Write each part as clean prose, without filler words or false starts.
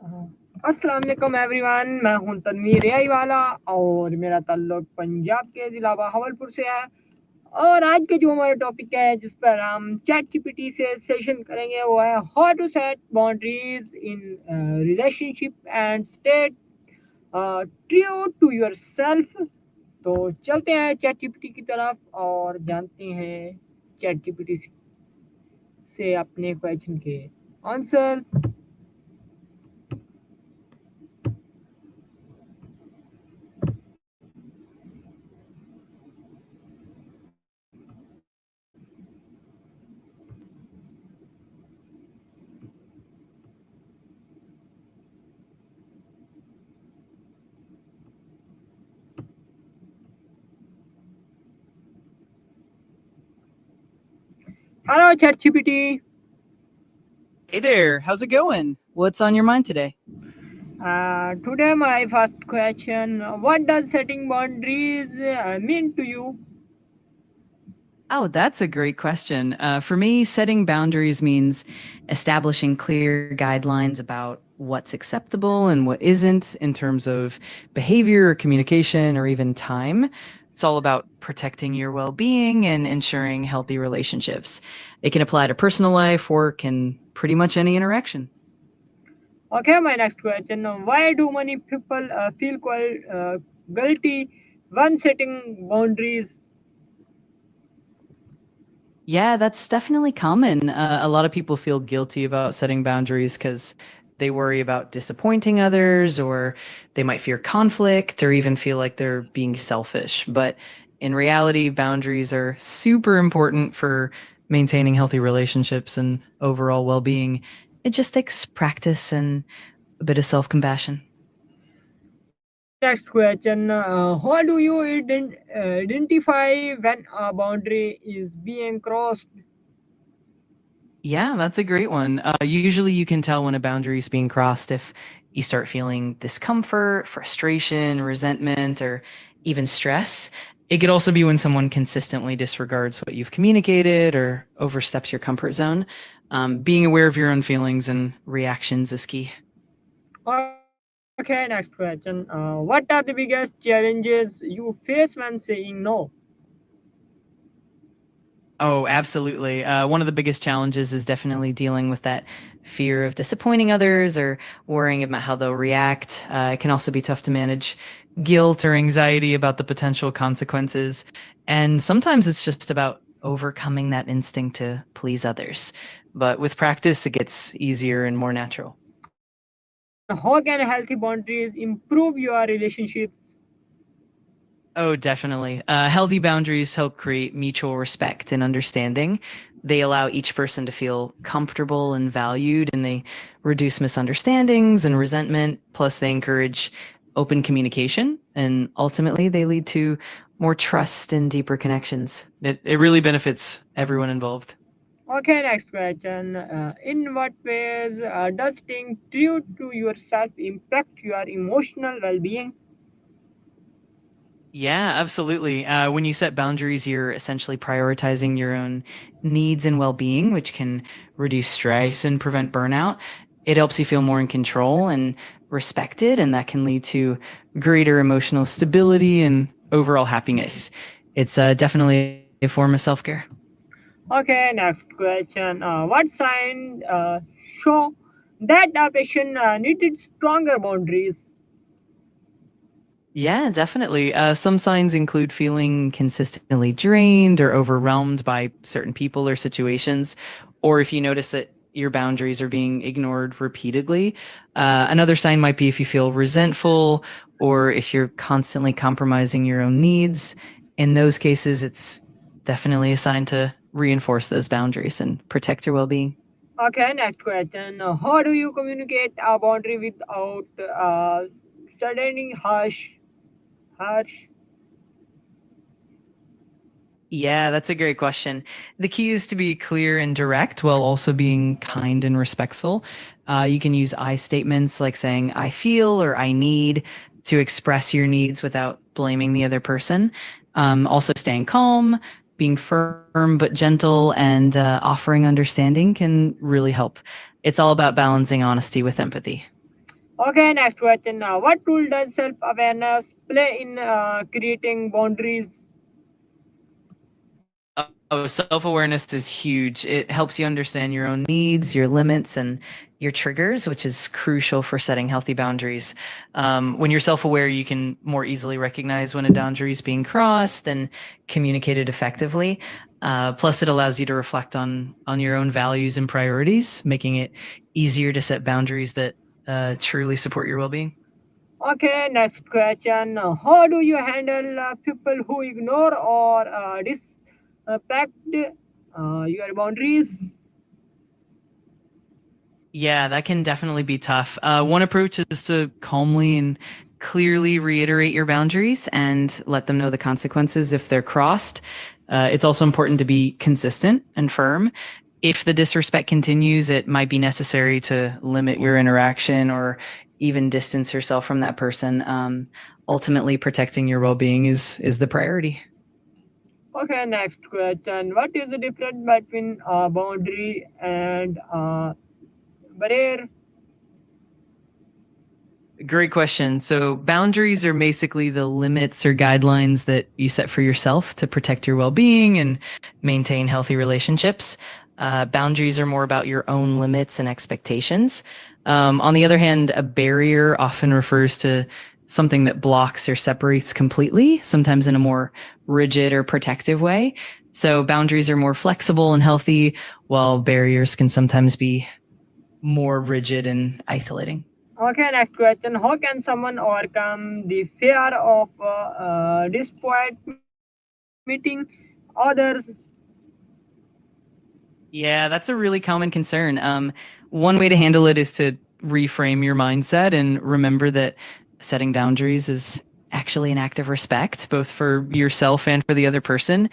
अस्सलाम वालेकुम एवरीवन, मैं हूं तनवीर एआई वाला और मेरा ताल्लुक पंजाब के ज़िला बहावलपुर से है। और आज के जो हमारा टॉपिक है जिस पर हम चैट जीपीटी से सेशन करेंगे वो है how to set boundaries in relationship and stay true to yourself. तो चलते हैं चैट जीपीटी की तरफ और जानते हैं चैट जीपीटी से अपने क्वेश्चन के answers. Hello chat GPT. Hey there, how's it going? What's on your mind today? Today, my first question: what does setting boundaries mean to you? Oh, that's a great question. For me, setting boundaries means establishing clear guidelines about what's acceptable and what isn't in terms of behavior or communication or even time. It's all about protecting your well being and ensuring healthy relationships. It can apply to personal life, work, and pretty much any interaction. Okay, my next question: why do many people feel guilty when setting boundaries? Yeah, that's definitely common. A lot of people feel guilty about setting boundaries because they worry about disappointing others, or they might fear conflict, or even feel like they're being selfish. But in reality, boundaries are super important for maintaining healthy relationships and overall well being. It just takes practice and a bit of self compassion. Next question: how do you identify when a boundary is being crossed? Yeah, that's a great one. Usually you can tell when a boundary is being crossed if you start feeling discomfort, frustration, resentment, or even stress. It could also be when someone consistently disregards what you've communicated or oversteps your comfort zone. Being aware of your own feelings and reactions is key. Okay, next question: what are the biggest challenges you face when saying no? Oh, absolutely. One of the biggest challenges is definitely dealing with that fear of disappointing others or worrying about how they'll react. It can also be tough to manage guilt or anxiety about the potential consequences. And sometimes it's just about overcoming that instinct to please others. But with practice, it gets easier and more natural. And how can healthy boundaries improve your relationships? Oh, definitely. Healthy boundaries help create mutual respect and understanding. They allow each person to feel comfortable and valued, and they reduce misunderstandings and resentment. Plus, they encourage open communication, and ultimately, they lead to more trust and deeper connections. It really benefits everyone involved. Okay, next question. In what ways does staying true to yourself impact your emotional well being? Yeah, absolutely. When you set boundaries, you're essentially prioritizing your own needs and well being, which can reduce stress and prevent burnout. It helps you feel more in control and respected, and that can lead to greater emotional stability and overall happiness. It's definitely a form of self care. Okay, next question. What sign show that a patient needed stronger boundaries? Yeah, definitely. Some signs include feeling consistently drained or overwhelmed by certain people or situations, or if you notice that your boundaries are being ignored repeatedly. Another sign might be if you feel resentful or if you're constantly compromising your own needs. In those cases, it's definitely a sign to reinforce those boundaries and protect your well being. Okay, next question. How do you communicate a boundary without sounding harsh? Yeah, that's a great question. The key is to be clear and direct while also being kind and respectful. You can use I statements like saying I feel or I need to express your needs without blaming the other person. Also, staying calm, being firm but gentle, and offering understanding can really help. It's all about balancing honesty with empathy. Okay, next question. What role does self awareness play in creating boundaries? Oh, self-awareness is huge. It helps you understand your own needs, your limits, and your triggers, which is crucial for setting healthy boundaries. When you're self-aware, you can more easily recognize when a boundary is being crossed and communicate it effectively. Plus, it allows you to reflect on your own values and priorities, making it easier to set boundaries that truly support your well-being. Okay, next question. How do you handle people who ignore or disrespect your boundaries? Yeah, that can definitely be tough. One approach is to calmly and clearly reiterate your boundaries and let them know the consequences if they're crossed. It's also important to be consistent and firm. If the disrespect continues, it might be necessary to limit your interaction or even distance yourself from that person. Ultimately, protecting your well-being is the priority. Okay, next question. What is the difference between boundary and barrier? Great question. So, boundaries are basically the limits or guidelines that you set for yourself to protect your well being and maintain healthy relationships. Boundaries are more about your own limits and expectations. On the other hand, a barrier often refers to something that blocks or separates completely, sometimes in a more rigid or protective way. So, boundaries are more flexible and healthy, while barriers can sometimes be more rigid and isolating. Okay, next question. How can someone overcome the fear of disappointing others? Yeah, that's a really common concern. One way to handle it is to reframe your mindset and remember that setting boundaries is actually an act of respect, both for yourself and for the other person.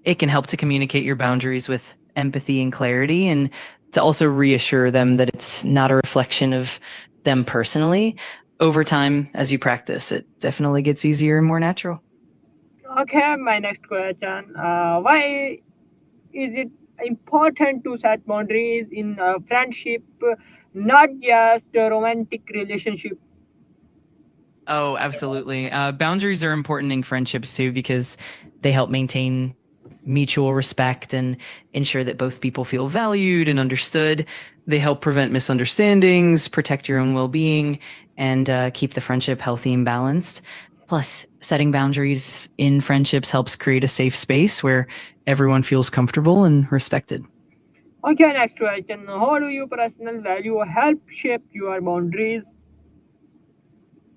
It can help to communicate your boundaries with empathy and clarity, and to also reassure them that it's not a reflection of them personally. Over time, as you practice, it definitely gets easier and more natural. Okay, my next question. Why is it important to set boundaries in a friendship, not just a romantic relationship? Oh, absolutely. Boundaries are important in friendships too because they help maintain mutual respect and ensure that both people feel valued and understood. They help prevent misunderstandings, protect your own well being, and keep the friendship healthy and balanced. Plus, setting boundaries in friendships helps create a safe space where everyone feels comfortable and respected. Okay, next question. How do your personal value help shape your boundaries?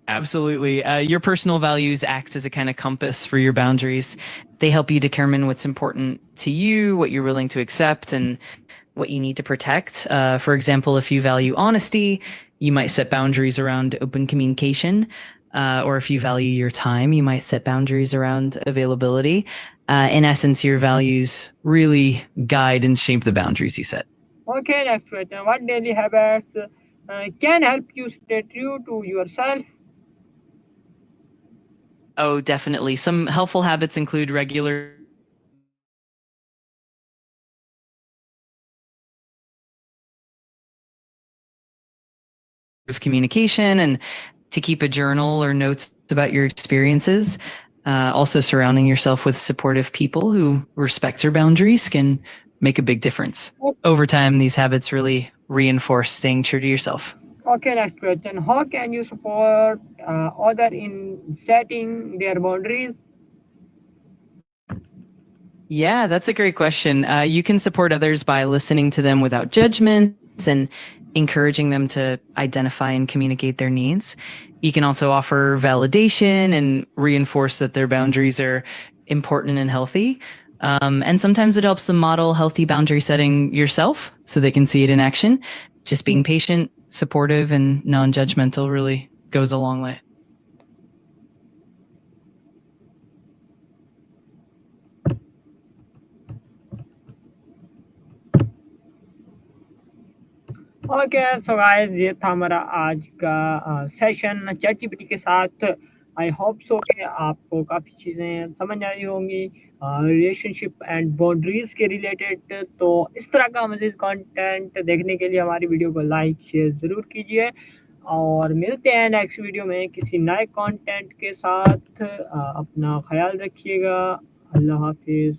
Absolutely. Your personal values act as a kind of compass for your boundaries. They help you determine what's important to you, what you're willing to accept, and what you need to protect. For example, if you value honesty, you might set boundaries around open communication. Or if you value your time, you might set boundaries around availability. In essence, your values really guide and shape the boundaries you set. Okay, next question. What daily habits can help you stay true to yourself? Oh, definitely. Some helpful habits include regular reflection, setting boundaries, of communication, and to keep a journal or notes about your experiences. Also, surrounding yourself with supportive people who respect your boundaries can make a big difference. Over time, these habits really reinforce staying true to yourself. Okay, next question. How can you support other in setting their boundaries? Yeah, that's a great question. You can support others by listening to them without judgments and encouraging them to identify and communicate their needs. You can also offer validation and reinforce that their boundaries are important and healthy. And sometimes it helps them model healthy boundary setting yourself so they can see it in action. Just being patient, supportive, and non judgmental really goes a long way. Okay so guys ये था हमारा आज का session chat GPT के साथ I hope so कि आपको काफ़ी चीज़ें समझ आई होंगी रिलेशनशिप एंड बाउंड्रीज के रिलेटेड तो इस तरह का मज़ीद कंटेंट देखने के लिए हमारी वीडियो को लाइक शेयर ज़रूर कीजिए और मिलते हैं नेक्स्ट वीडियो में किसी नए कंटेंट के साथ। अपना ख्याल रखिएगा। अल्लाह हाफिज़।